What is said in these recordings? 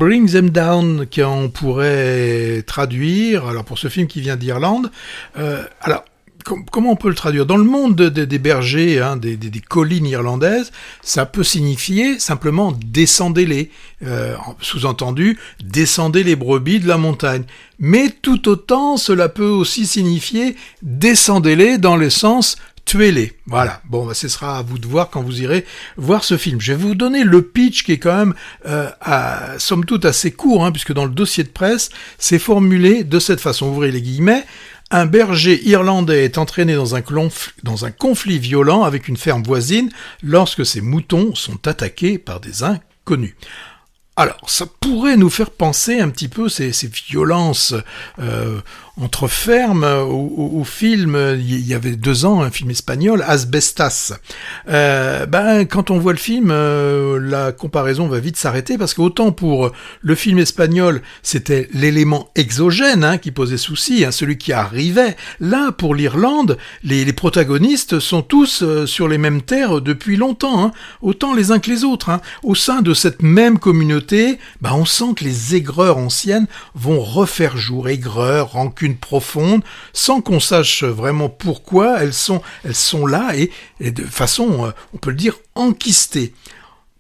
Bring Them Down, qu'on pourrait traduire, alors pour ce film qui vient d'Irlande, comment on peut le traduire ? Dans le monde des bergers, des collines irlandaises, ça peut signifier simplement descendez-les. Sous-entendu, descendez les brebis de la montagne. Mais tout autant, cela peut aussi signifier descendez-les dans le sens tuez-les. Voilà. Bon, ce sera à vous de voir quand vous irez voir ce film. Je vais vous donner le pitch qui est quand même, somme toute, assez court, puisque dans le dossier de presse, c'est formulé de cette façon. Ouvrez les guillemets. Un berger irlandais est entraîné dans un conflit violent avec une ferme voisine lorsque ses moutons sont attaqués par des inconnus. Alors, ça pourrait nous faire penser un petit peu ces violences entre fermes au film, il y avait 2 ans, un film espagnol, Asbestas. Quand on voit le film, la comparaison va vite s'arrêter, parce qu'autant pour le film espagnol, c'était l'élément exogène qui posait souci, celui qui arrivait. Là, pour l'Irlande, les protagonistes sont tous sur les mêmes terres depuis longtemps, autant les uns que les autres. Au sein de cette même communauté, on sent que les aigreurs anciennes vont refaire jour, aigreurs, rancunes profondes, sans qu'on sache vraiment pourquoi elles sont là et de façon, on peut le dire, enquistée.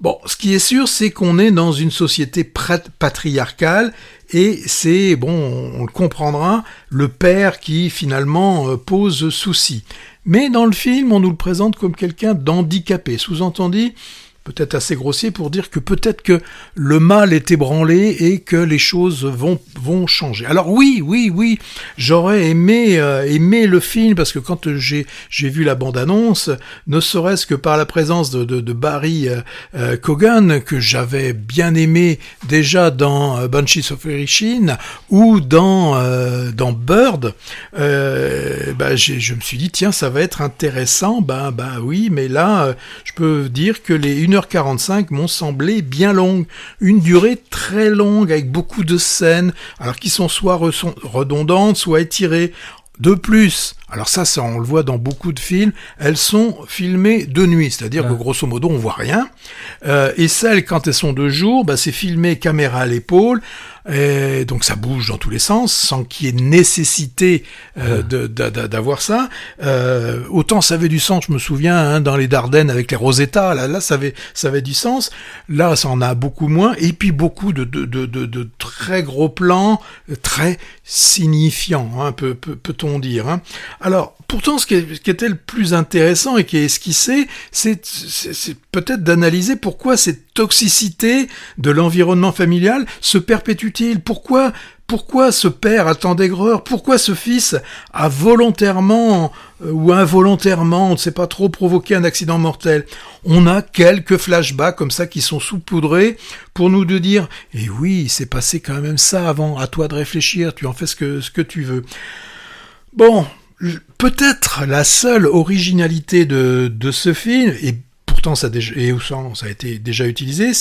Bon, ce qui est sûr, c'est qu'on est dans une société patriarcale et c'est, on le comprendra, le père qui finalement pose souci. Mais dans le film, on nous le présente comme quelqu'un d'handicapé, sous-entendu, peut-être assez grossier pour dire que peut-être que le mal est ébranlé et que les choses vont changer. Alors oui, j'aurais aimé le film, parce que quand j'ai vu la bande-annonce, ne serait-ce que par la présence de Barry Keoghan, que j'avais bien aimé déjà dans Banshees of Inisherin ou dans Bird, je me suis dit tiens, ça va être intéressant. Oui, mais là je peux dire que les 1h45 m'ont semblé bien longues, une durée très longue avec beaucoup de scènes, alors qui sont soit redondantes, soit étirées. De plus, alors ça on le voit dans beaucoup de films, elles sont filmées de nuit, c'est-à-dire que grosso modo on voit rien, et celles quand elles sont de jour, c'est filmé caméra à l'épaule, et donc ça bouge dans tous les sens, sans qu'il y ait nécessité d'avoir ça. Autant ça avait du sens, je me souviens, dans les Dardennes avec les Rosetta, là ça avait du sens. Là ça en a beaucoup moins, et puis beaucoup de très gros plans, très signifiants, peut-on dire. Alors, pourtant, ce qui était le plus intéressant et qui est esquissé, c'est peut-être d'analyser pourquoi cette toxicité de l'environnement familial se perpétue-t-il. Pourquoi ce père a tant d'aigreur? Pourquoi ce fils a volontairement ou involontairement, on ne sait pas trop, provoqué un accident mortel? On a quelques flashbacks comme ça qui sont saupoudrés pour nous de dire « Eh oui, il s'est passé quand même ça avant, à toi de réfléchir, tu en fais ce que tu veux. » Bon, peut-être la seule originalité de ce film, et pourtant ça a été déjà utilisé,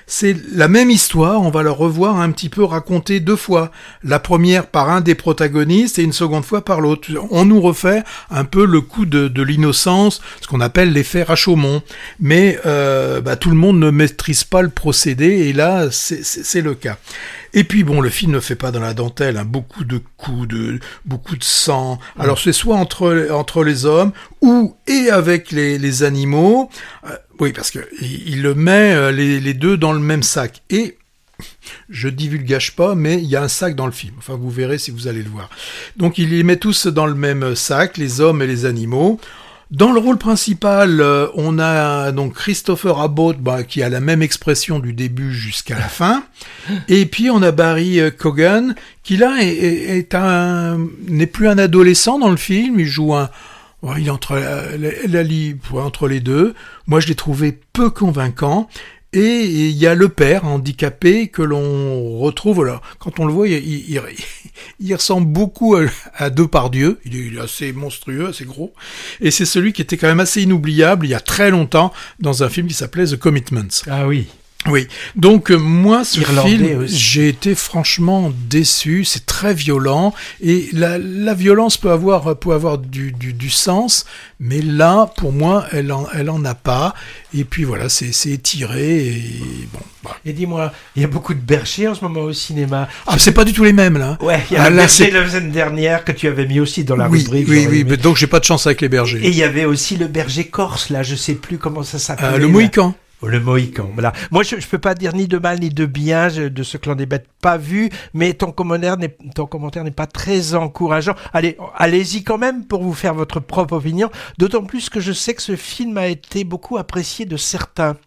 c'est la même histoire, on va la revoir un petit peu racontée 2 fois. La première par un des protagonistes et une seconde fois par l'autre. On nous refait un peu le coup de l'innocence, ce qu'on appelle l'effet Rashomon. Mais tout le monde ne maîtrise pas le procédé, et là c'est le cas. Et puis le film ne fait pas dans la dentelle, beaucoup de coups, beaucoup de sang. Alors c'est soit entre les hommes et avec les animaux. Oui, parce que il le met les deux dans le même sac. Et je divulgage pas, mais il y a un sac dans le film. Enfin, vous verrez si vous allez le voir. Donc il les met tous dans le même sac, les hommes et les animaux. Dans le rôle principal, on a donc Christopher Abbott, qui a la même expression du début jusqu'à la fin, et puis on a Barry Keoghan, qui là n'est plus un adolescent dans le film, il joue il est entre les deux. Moi, je l'ai trouvé peu convaincant. Et il y a le père handicapé que l'on retrouve là. Quand on le voit, il ressemble beaucoup à Depardieu. Il est assez monstrueux, assez gros. Et c'est celui qui était quand même assez inoubliable il y a très longtemps dans un film qui s'appelait The Commitments. Ah oui. Oui, donc moi ce Irlandais film, aussi. j'ai été franchement déçu, c'est très violent et la violence peut avoir du sens, mais là pour moi elle en a pas et puis voilà, c'est étiré et bon. Bah. Et dis-moi, il y a beaucoup de bergers en ce moment au cinéma. Ah, c'est pas du tout les mêmes là. Ouais, il y a Ah, le là, berger la semaine dernière que tu avais mis aussi dans la Oui, rubrique. oui, j'aurais oui, aimé. mais donc j'ai pas de chance avec les bergers. Et il y avait aussi le berger corse, là, je sais plus comment ça s'appelait. Le là. Mohican. Le Mohican, voilà. Moi, je peux pas dire ni de mal ni de bien de ce clan des bêtes pas vu, mais ton commentaire n'est pas très encourageant. Allez-y quand même pour vous faire votre propre opinion, d'autant plus que je sais que ce film a été beaucoup apprécié de certains.